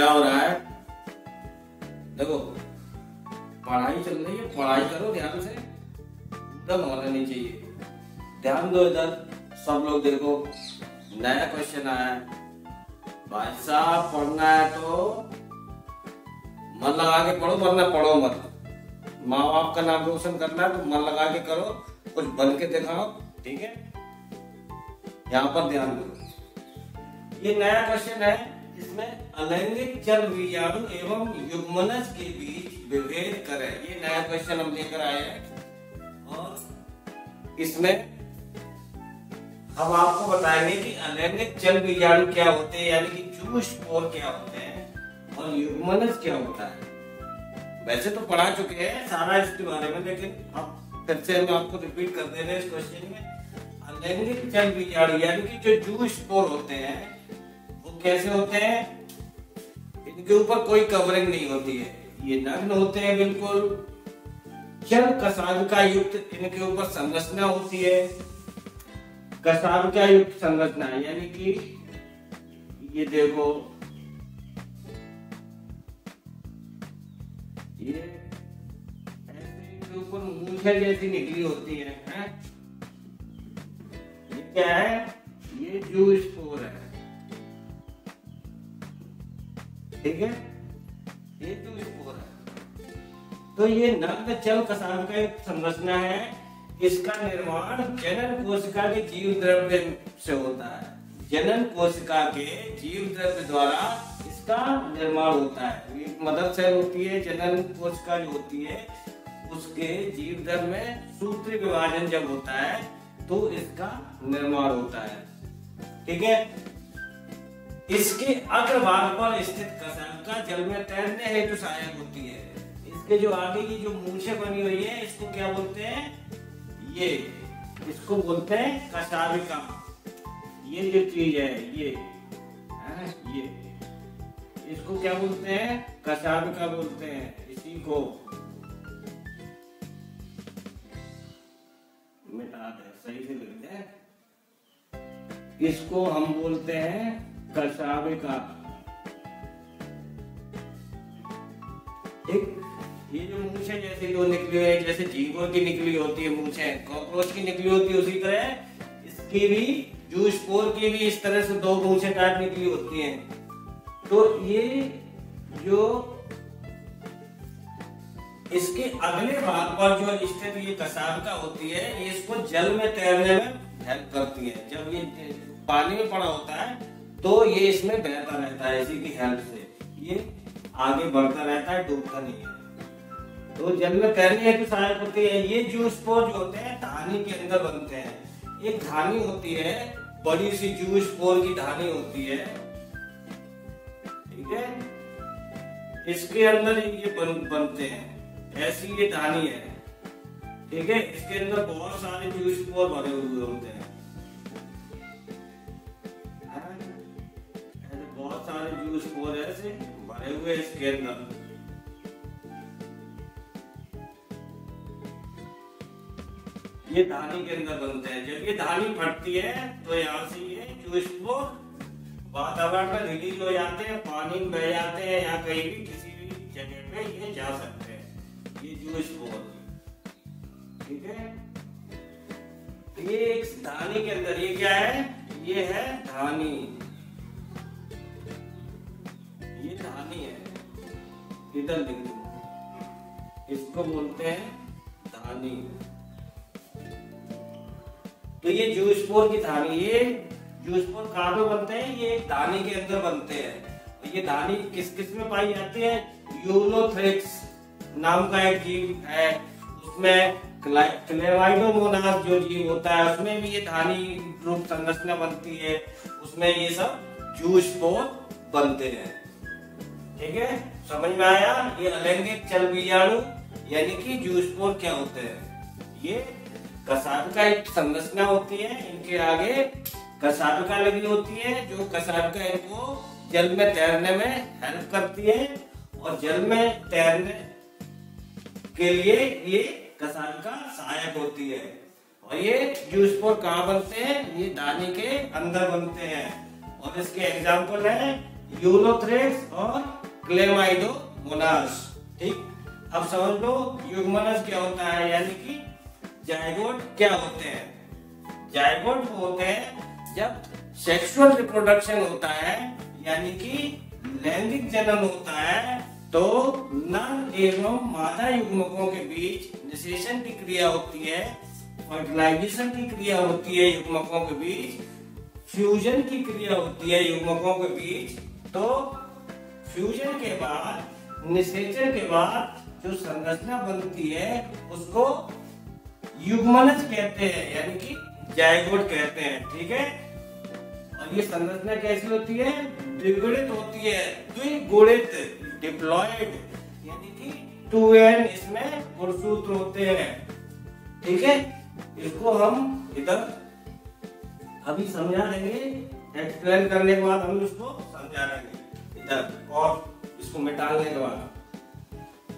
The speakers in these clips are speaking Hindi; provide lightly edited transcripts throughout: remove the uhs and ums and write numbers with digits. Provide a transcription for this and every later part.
क्या हो रहा है? देखो पढ़ाई चल रही है, पढ़ाई करो ध्यान से, एकदम होना नहीं चाहिए। ध्यान दो इधर सब लोग, देखो नया क्वेश्चन आया है भाई साहब। पढ़ना है तो मन लगा के पढ़ो, वरना पढ़ो मत। माँ बाप का नाम रोशन करना है तो मन लगा के करो, कुछ बन के दिखाओ, ठीक है? यहाँ पर ध्यान दो। ये नया क्वेश्चन है, इसमें अलैंगिक जल बीजाणु एवं युग्मनज के बीच विभेद करें। ये नया क्वेश्चन हम लेकर आए हैं और इसमें हम आपको बताएंगे कि अलैंगिक जल बीजाणु क्या होते हैं, यानी कि जूस्पोर क्या होते हैं और युग्मनज क्या होता है। वैसे तो पढ़ा चुके हैं सारा इसके बारे में, लेकिन अब फिर से हम आपको रिपीट कर दे रहे हैं इस क्वेश्चन में। अलैंगिक जल बीजाणु यानी कि जो जूस्पोर होते हैं वो कैसे होते हैं? इनके ऊपर कोई कवरिंग नहीं होती है, ये नग्न होते हैं बिल्कुल। जल कशाभिका युक्त इनके ऊपर संरचना होती है, कशाभिका युक्त संरचना, यानी कि ये देखो ये ऐसे इनके ऊपर मूंछें जैसी निकली होती है, हैं? ये क्या है? ये जूस्पोर है, ठीक है? ये जूस्पोर है। तो ये नग्न जल कशाभिका युक्त संरचना है। इसका निर्माण जनन कोशिका के जीव द्रव्य से होता है। जनन कोशिका के जीव द्रव्य द्वारा इसका निर्माण होता है। एक मदर सेल होती है, जनन कोशिका जो होती है उसके जीव द्रव्य में सूत्री विभाजन जब होता है तो इसका निर्माण होता है, ठीक है? इसके अग्रभाग पर स्थित कशाभिका जल में तैरने हेतु सहायक होती है। इसके जो आगे की जो मूंछें बनी हुई है इसको क्या बोलते हैं? ये इसको बोलते हैं कशाभिका। ये जो चीज है ये इसको क्या बोलते हैं? कशाभिका बोलते हैं। इसी को मिटा दे, सही से लिख दे। इसको हम बोलते हैं कशाभिका, ठीक? ये जो मूंछें जैसी दो निकली है, जैसे झींगुर की निकली होती है मूंछें, कॉकरोच की निकली होती है, उसी तरह इसकी भी जूस्पोर की भी इस तरह से दो मूंछें टाइप निकली होती हैं। तो ये जो इसके अगले भाग पर जो स्थित ये कशाभिका होती है, ये इसको जल में तैरने में हेल्प करती है। जब ये पानी में पड़ा होता है तो ये इसमें बहता रहता है, इसी की हेल्प से ये आगे बढ़ता रहता है, डूबता नहीं है। तो जल में तैरने हेतु सहायक होती है। ये जूस्पोर जो होते हैं धानी के अंदर बनते हैं। एक धानी होती है, बड़ी सी जूस्पोर की धानी होती है, ठीक है? इसके अंदर ये बनते हैं, ऐसी ये धानी है, ठीक है? इसके अंदर बहुत सारे जूस्पोर भरे हुए होते हैं, ऐसे बहुत सारे जूस्पोर ऐसे भरे हुए इसके अंदर। ये धानी के अंदर बनते हैं। जब ये धानी फटती है तो यहाँ से ये जूस्पोर वातावरण में रिलीज हो जाते हैं, पानी में बह जाते हैं, या कहीं भी किसी भी जगह पे ये जा सकते हैं, ये जूस्पोर, ठीक है? ये एक धानी के अंदर, ये क्या है? ये है धानी, ये धानी है, इधर लिख दो, इसको बोलते हैं धानी। तो ये जूस्पोर की धानी, ये जूस्पोर कहाँ पे बनते हैं? ये धानी के अंदर बनते हैं। ये धानी किस किस में पाई जाती है? यूलोथ्रिक्स नाम का एक जीव है, उसमें क्लेमाइडोमोनास जो जीव होता है उसमें भी ये धानी रूप संरचना बनती है, उसमें ये सब जूस्पोर बनते हैं, ठीक है? समझ में आया? ये अलैंगिक जल बीजाणु यानी कि जूस्पोर क्या होते हैं? ये कशाभिका एक संरचना होती है, इनके आगे कशाभिका लगी होती है, जो कशाभिका इनको जल में तैरने में हेल्प करती है, और जल में तैरने के लिए ये कशाभिका सहायक होती है। और ये जूस्पोर कहाँ बनते हैं? ये धानी के अंदर बनते हैं। और इसके एग्जाम्पल है यूलोथ्रेक्स और क्लेमाइडोमोनास। ठीक, अब समझ लो युग्मनज क्या होता है, यानी कि जायगोट क्या होते हैं। जायगोट होते हैं जब सेक्सुअल रिप्रोडक्शन होता है, यानी कि लैंगिक जन्म होता है, तो नर एवं मादा युग्मकों के बीच निषेचन की क्रिया होती है, फर्टिलाइजेशन की क्रिया होती है युग्मकों के बीच, फ्यूजन की क्रिया होती है युग्मकों के बीच। तो फ्यूजन के बाद, निषेचन के बाद जो संरचना बनती है उसको युग्मनज कहते हैं, यानी कि जायगोट कहते हैं। ठीक है, और ये संरचना कैसी होती है, द्विगुणित होती है, द्विगुणित, डिप्लॉयड, यानी कि 2n इसमें गुणसूत्र होते हैं। ठीक है, इसको हम इधर अभी समझा देंगे, एक्सप्लेन करने के बाद हम इसको समझा देंगे इधर, और इसको मिटाने के बाद।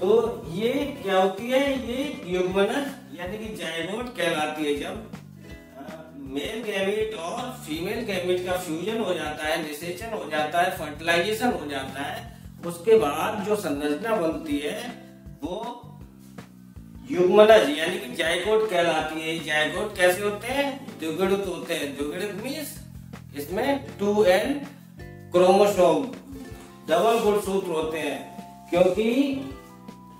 तो ये क्या होती है, ये युग्मनज यानी कि जायगोट कहलाती है। जब मेल गैमीट और फीमेल गैमीट का फ्यूजन हो जाता है, निषेचन हो जाता है, फर्टिलाइजेशन हो जाता है, उसके बाद जो संरचना बनती है वो युग्मनज यानी कि जायगोट कहलाती है। जायगोट कैसे होते हैं, द्विगुणित होते हैं। द्विगुणित मींस इसमें 2n क्रोमोसोम, डबल गुणसूत्र होते हैं, क्योंकि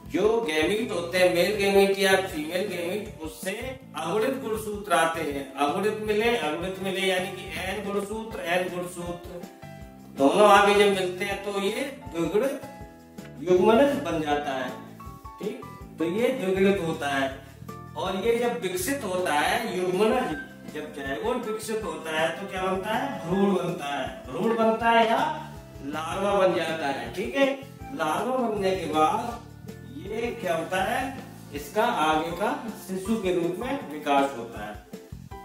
जो गैमीट होते हैं, मेल गैमीट या फीमेल गैमीट, उससे अगुणित गुणसूत्र आते हैं। अगुणित मिले यानी कि n गुणसूत्र दोनों आगे जब मिलते हैं तो ये द्विगुणित युग्मनज बन जाता है। ठीक, तो ये द्विगुणित होता है। और ये जब विकसित होता है युग्मनज, जब जायगोट विकसित होता है तो क्या बनता है, भ्रूण बनता है। भ्रूण बनता है या लार्वा बन जाता है। ठीक है, लार्वा बनने के बाद ये क्या होता है, इसका आगे का शिशु के रूप में विकास होता है।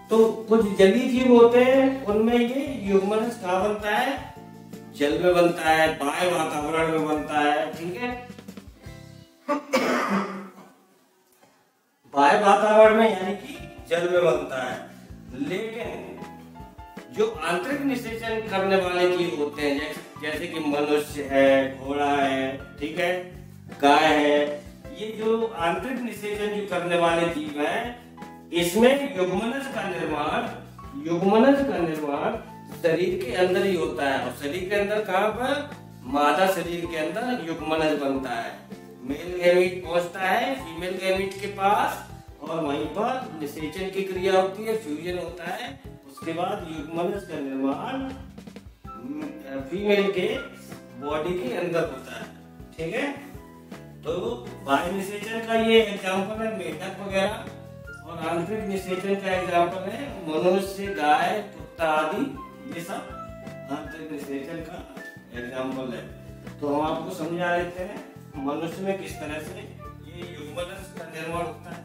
तो कुछ जलीय जीव होते हैं, उनमें ये युग्मनज कहाँ बनता है, जल में बनता है, बाह्य वातावरण में बनता है। ठीक है, बाह्य वातावरण में यानी कि जल में बनता है। लेकिन जो आंतरिक निषेचन करने वाले जीव होते हैं, जैसे कि मनुष्य है, घोड़ा है, ठीक है, गाय है, ये जो आंतरिक निषेचन जो करने वाले जीव हैं, इसमें युग्मनज का निर्माण शरीर के अंदर ही होता है। और शरीर के अंदर कहाँ पर, मादा शरीर के अंदर युग्मनज बनता है। मेल गैमीट पहुंचता है फीमेल गैमीट के पास, और वहीं पर निषेचन की क्रिया होती है, फ्यूजन होता है। उसके बाद युग्मनज का निर्माण फीमेल के बॉडी के अंदर होता है। ठीक है, तो बाह्य निषेचन का ये एग्जाम्पल है मेढक वगैरह, और आंतरिक निषेचन का एग्जाम्पल है मनुष्य, गाय, कुत्ता आदि। ये सब आंतरिक निषेचन का एग्जाम्पल है। तो हम आपको समझा देते हैं मनुष्य में किस तरह से ये युग्मनज का निर्माण होता है,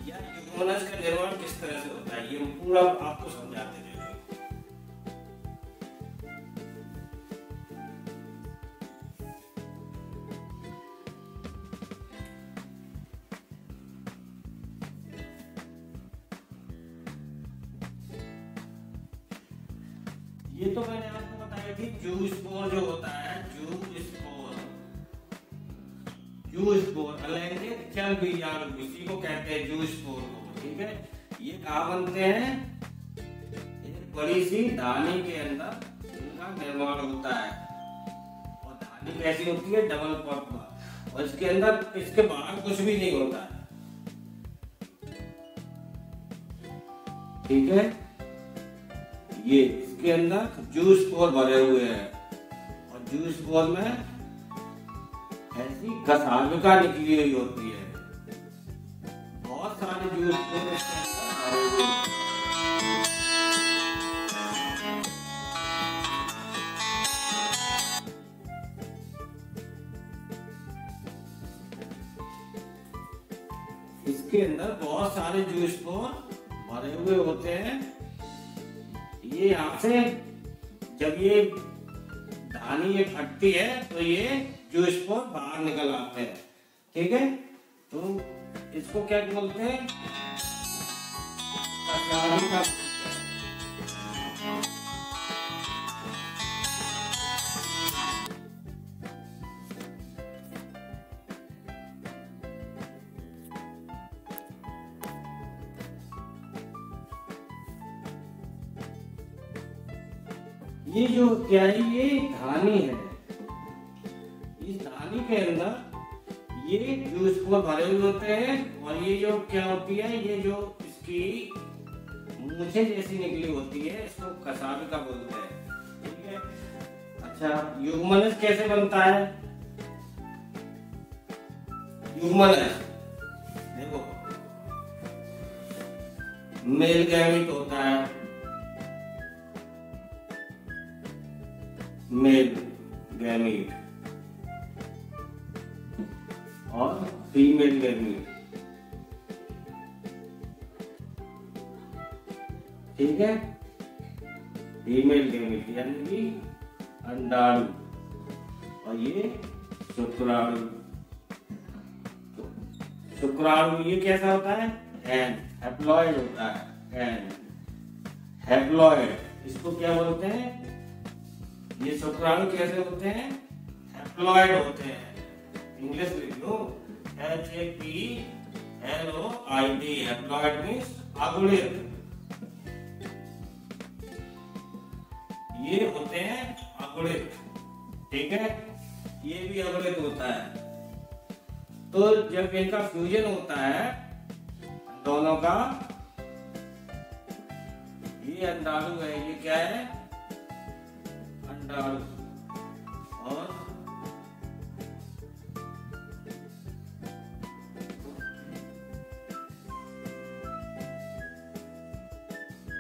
या युग्मनज का निर्माण किस तरह से होता है, ये पूरा आपको समझाते हैं। ये तो मैंने आपको बताई थी, जूस्पोर जो होता है, जूस्पोर अलैंगिक चल बीजाणु, इसी को कहते हैं जूस्पोर को। ठीक है, ये कहाँ बनते हैं, एक बड़ी सी धानी के अंदर इनका निर्माण होता है। और धानी कैसी होती है, डबल पॉप, और इसके अंदर, इसके बाहर कुछ भी नहीं होता है। ठीक है, ये इसके अंदर जूस्पोर भरे हुए हैं, और जूस्पोर में ऐसी कशाभिका निकली हुई होती है। बहुत सारे जूस्पोर इसके अंदर भरे हुए हैं। इसके अंदर बहुत सारे जूस्पोर भरे हुए होते हैं। ये यहाँ से जब ये धानी ये फटती है तो ये जूस्पोर बाहर निकल आते हैं। ठीक है, तो इसको क्या बोलते हैं, ये जो क्या है, ये धानी है। इस धानी के अंदर ये जूस को भरे हुए होते हैं और ये जो क्या होती है, ये जो इसकी मूछें जैसी निकली होती है, इसको कसाबिका बोलते हैं। ठीक है। अच्छा, युग्मनज कैसे बनता है? युग्मनज देखो, मेल गैमीट होता है, मेल गैमीट और फीमेल गैमीट। ठीक है। फीमेल गैमीट यानी कि अंडाणु और ये शुक्राणु। शुक्राणु ये कैसा होता है? एन हैप्लॉइड होता है। एन हैप्लॉइड, इसको क्या बोलते हैं? ये शुक्राणु कैसे होते हैं? हैप्लॉइड होते हैं। इंग्लिश लिख लो, HAPLOID। हैप्लॉइड मीन्स अगुणित। ये होते हैं अगुणित। ठीक है। ये भी अगुणित होता है। तो जब इनका फ्यूजन होता है दोनों का, ये अंडाणु है, ये क्या है? अंडाणु। और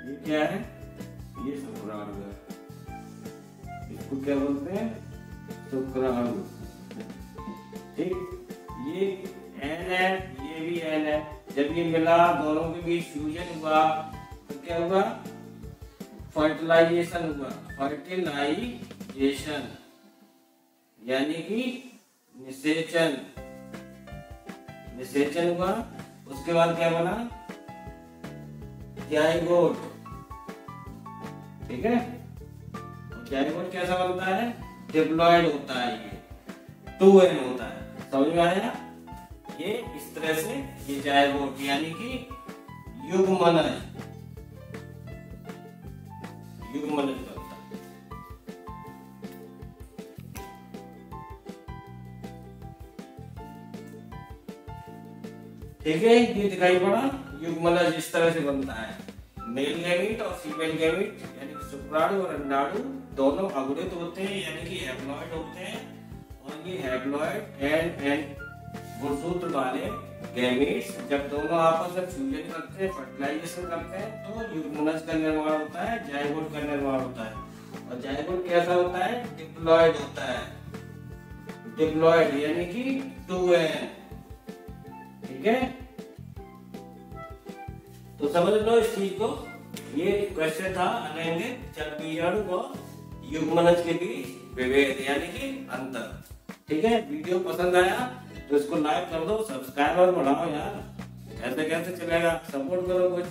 ये क्या है? ये शुक्राणु है। इसको क्या बोलते हैं? शुक्राणु। ठीक। ये एन है, ये भी एन है। जब ये मिला, दोनों के बीच फ्यूजन हुआ तो क्या हुआ? फर्टिलाइजेशन हुआ। फर्टिलाइजेशन यानी कि निषेचन। निषेचन हुआ। उसके बाद क्या बना? जाइगोट। ठीक है। जाइगोट कैसा बनता है? डिप्लॉयड होता है। ये 2n होता है। समझ में आया? ये इस तरह से ये जाइगोट यानी कि युग्मनज। युग्मनज बनता है। ठीक है। ये दिखाई पड़ा, युग्मनज इस तरह से बनता है। मेल गैमीट और फीमेल गैमीट यानी कि शुक्राणु और अंडाणु दोनों अगुणित होते हैं यानी कि हैप्लॉइड होते हैं। और ये हैप्लॉइड एंड गुणसूत्र वाले गैमीट्स जब दोनों आपस में फ्यूजन करते हैं, फर्टिलाइजेशन करते हैं, तो युग्मनज का निर्माण होता है, जाइगोट का निर्माण होता है। और जाइगोट कैसा होता है? डिप्लॉयड होता है। डिप्लॉयड यानी कि 2n। ठीक है। तो समझ लो इस चीज को। ये क्वेश्चन था अलैंगिक चलबीजाणु और युग्मनज के बीच विभेद यानी कि अंतर। ठीक है। वीडियो पसंद आया तो इसको लाइक कर दो, सब्सक्राइबर बढ़ाओ यार। ऐसे कैसे चलेगा? सपोर्ट करो कुछ।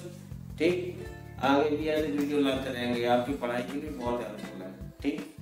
ठीक। आगे भी ऐसे वीडियो लाते रहेंगे, आपकी पढ़ाई के लिए बहुत हेल्पफुल है। ठीक।